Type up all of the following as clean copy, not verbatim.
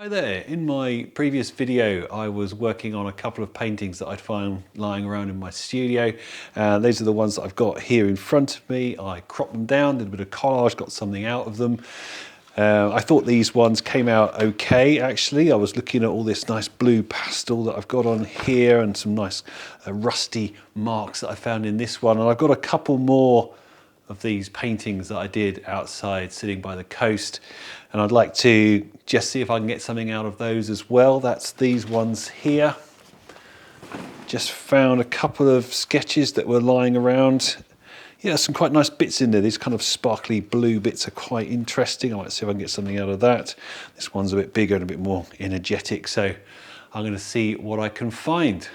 Hi there, in my previous video I was working on a couple of paintings that I'd found lying around in my studio. These are the ones that I've got here in front of me. I cropped them down, did a bit of collage, got something out of them. I thought these ones came out okay actually. I was looking at all this nice blue pastel that I've got on here and some nice rusty marks that I found in this one, and I've got a couple more of these paintings that I did outside sitting by the coast, and I'd like to just see if I can get something out of those as well. That's these ones here. Just found a couple of sketches that were lying around. Yeah, some quite nice bits in there. These kind of sparkly blue bits are quite interesting. I might see if I can get something out of that. This one's a bit bigger and a bit more energetic, so I'm going to see what I can find.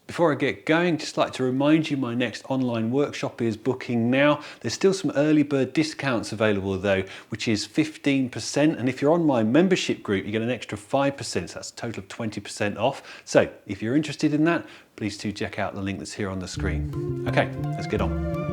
Before I get going, just like to remind you my next online workshop is booking now. There's still some early bird discounts available though, which is 15%, and if you're on my membership group you get an extra 5%, so that's a total of 20% off. So if you're interested in that, please do check out the link that's here on the screen. Okay, let's get on.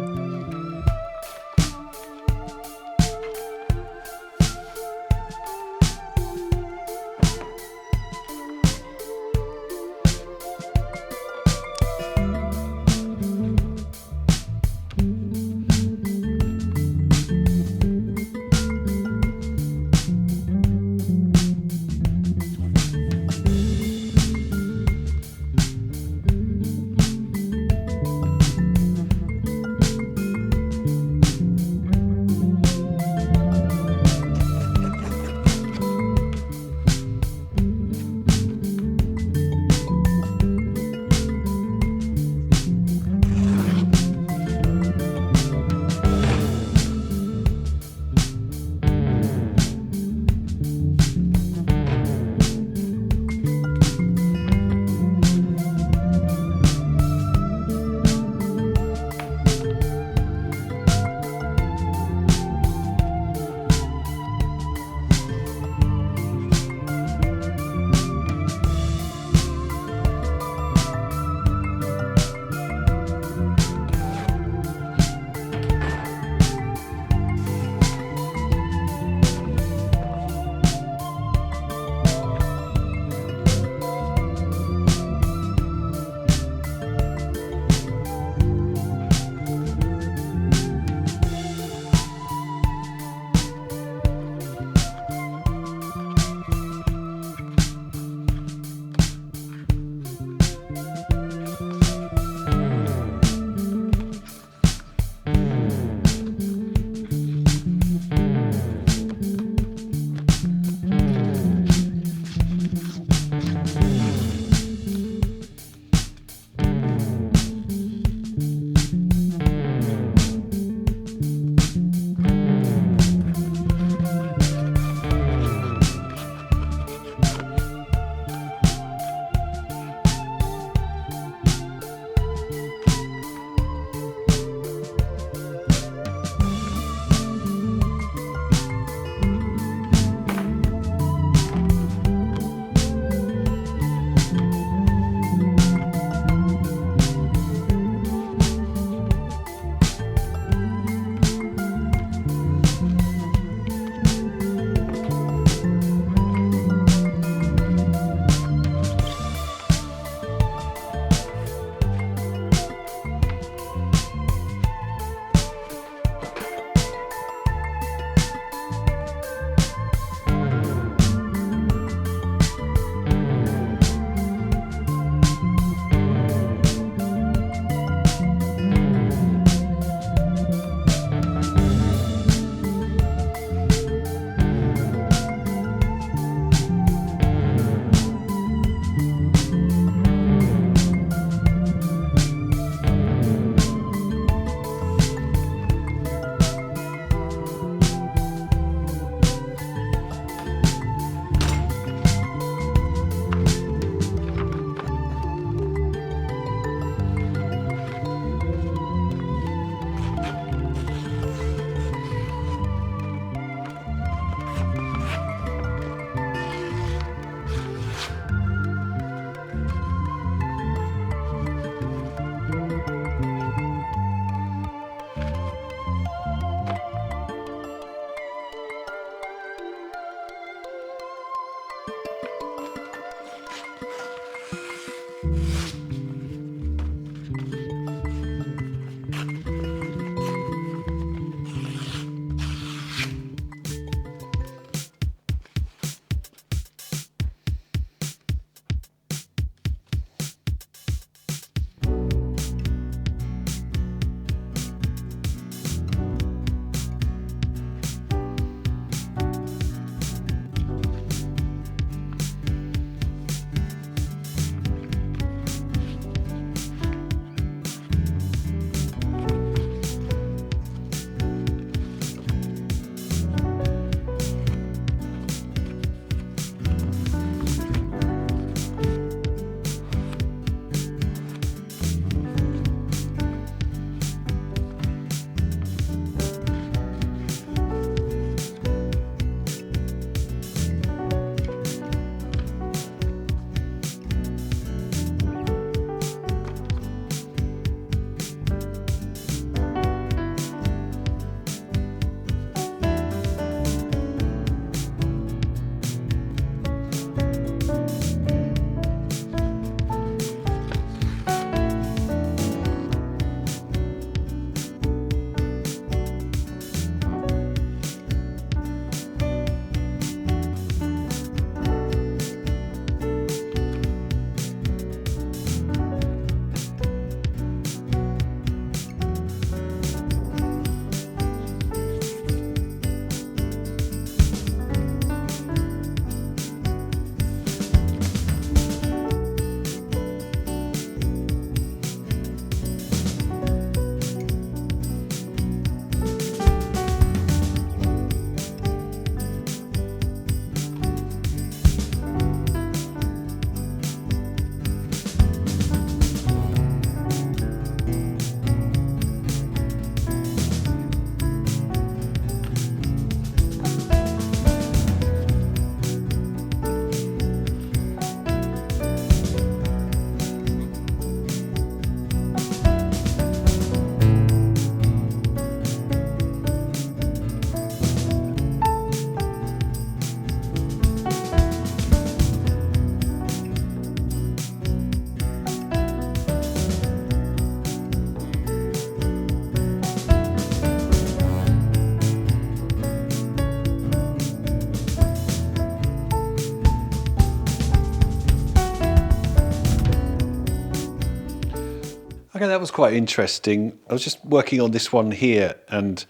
Okay, that was quite interesting. I was just working on this one here and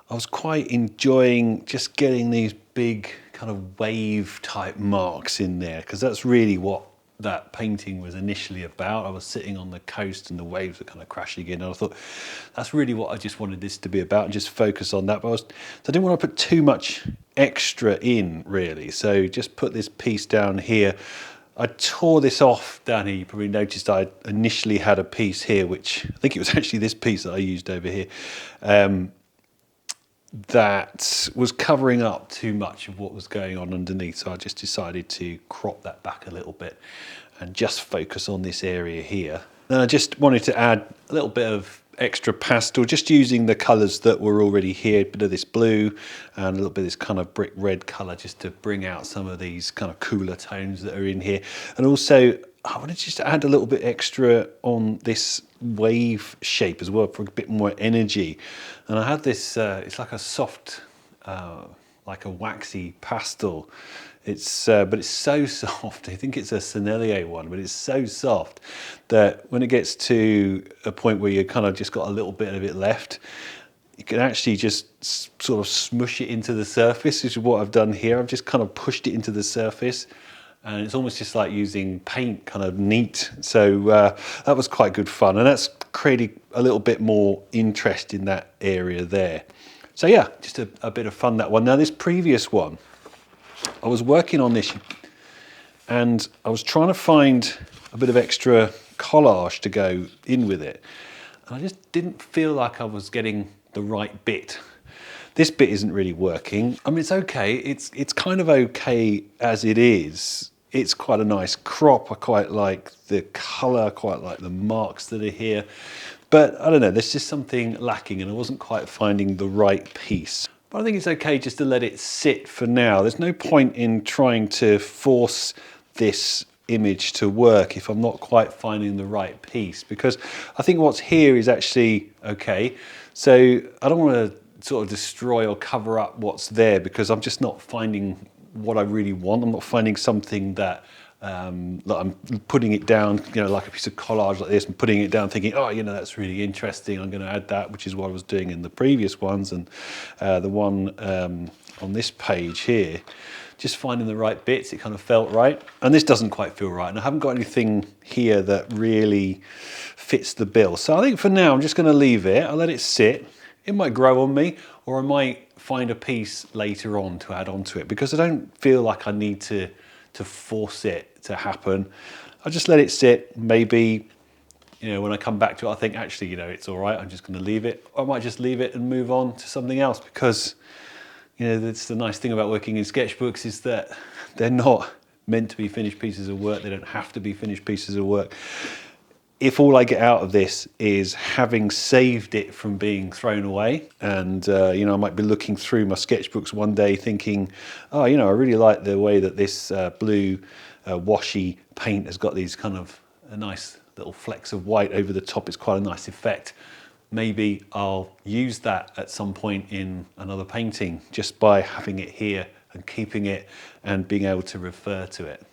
I was quite enjoying just getting these big kind of wave type marks in there, because that's really what that painting was initially about. I was sitting on the coast and the waves were kind of crashing in, and I thought that's really what I just wanted this to be about, and just focus on that. But so I didn't want to put too much extra in really, so just put this piece down here. I tore this off down here. You probably noticed I initially had a piece here, which I think it was actually this piece that I used over here, that was covering up too much of what was going on underneath. So I just decided to crop that back a little bit and just focus on this area here. Then I just wanted to add a little bit of extra pastel, just using the colours that were already here, a bit of this blue and a little bit of this kind of brick red colour, just to bring out some of these kind of cooler tones that are in here. And also I wanted to just add a little bit extra on this wave shape as well for a bit more energy. And I had this, it's like a soft, like a waxy pastel. It's but it's so soft. I think it's a Sennelier one, but it's so soft that when it gets to a point where you kind of just got a little bit of it left, you can actually just sort of smush it into the surface, which is what I've done here. I've just kind of pushed it into the surface, and it's almost just like using paint, kind of neat. So that was quite good fun, and that's created a little bit more interest in that area there. So yeah, just a bit of fun, that one. Now this previous one, I was working on this and I was trying to find a bit of extra collage to go in with it. And I just didn't feel like I was getting the right bit. This bit isn't really working. I mean, it's okay. It's kind of okay as it is. It's quite a nice crop. I quite like the color, I quite like the marks that are here. But I don't know, there's just something lacking and I wasn't quite finding the right piece. But I think it's okay just to let it sit for now. There's no point in trying to force this image to work if I'm not quite finding the right piece, because I think what's here is actually okay. So I don't want to sort of destroy or cover up what's there, because I'm just not finding what I really want. I'm not finding something that like I'm putting it down, you know, like a piece of collage like this, and putting it down thinking, oh, you know, that's really interesting, I'm going to add that, which is what I was doing in the previous ones. And the one on this page here, just finding the right bits, it kind of felt right. And this doesn't quite feel right, and I haven't got anything here that really fits the bill. So I think for now I'm just going to leave it. I'll let it sit. It might grow on me, or I might find a piece later on to add onto it, because I don't feel like I need to force it to happen. I'll just let it sit. Maybe, you know, when I come back to it, I think actually, you know, it's all right, I'm just going to leave it. Or I might just leave it and move on to something else, because, you know, that's the nice thing about working in sketchbooks, is that they're not meant to be finished pieces of work. They don't have to be finished pieces of work. If all I get out of this is having saved it from being thrown away, and you know, I might be looking through my sketchbooks one day thinking, oh, you know, I really like the way that this blue washy paint has got these kind of a nice little flecks of white over the top. It's quite a nice effect. Maybe I'll use that at some point in another painting, just by having it here and keeping it and being able to refer to it.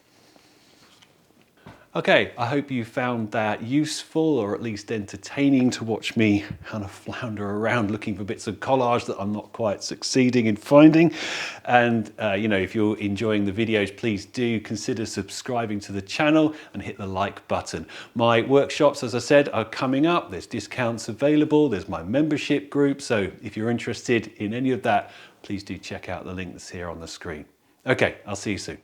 Okay, I hope you found that useful, or at least entertaining, to watch me kind of flounder around looking for bits of collage that I'm not quite succeeding in finding. And you know, if you're enjoying the videos, please do consider subscribing to the channel and hit the like button. My workshops, as I said, are coming up. There's discounts available. There's my membership group. So if you're interested in any of that, please do check out the link that's here on the screen. Okay, I'll see you soon.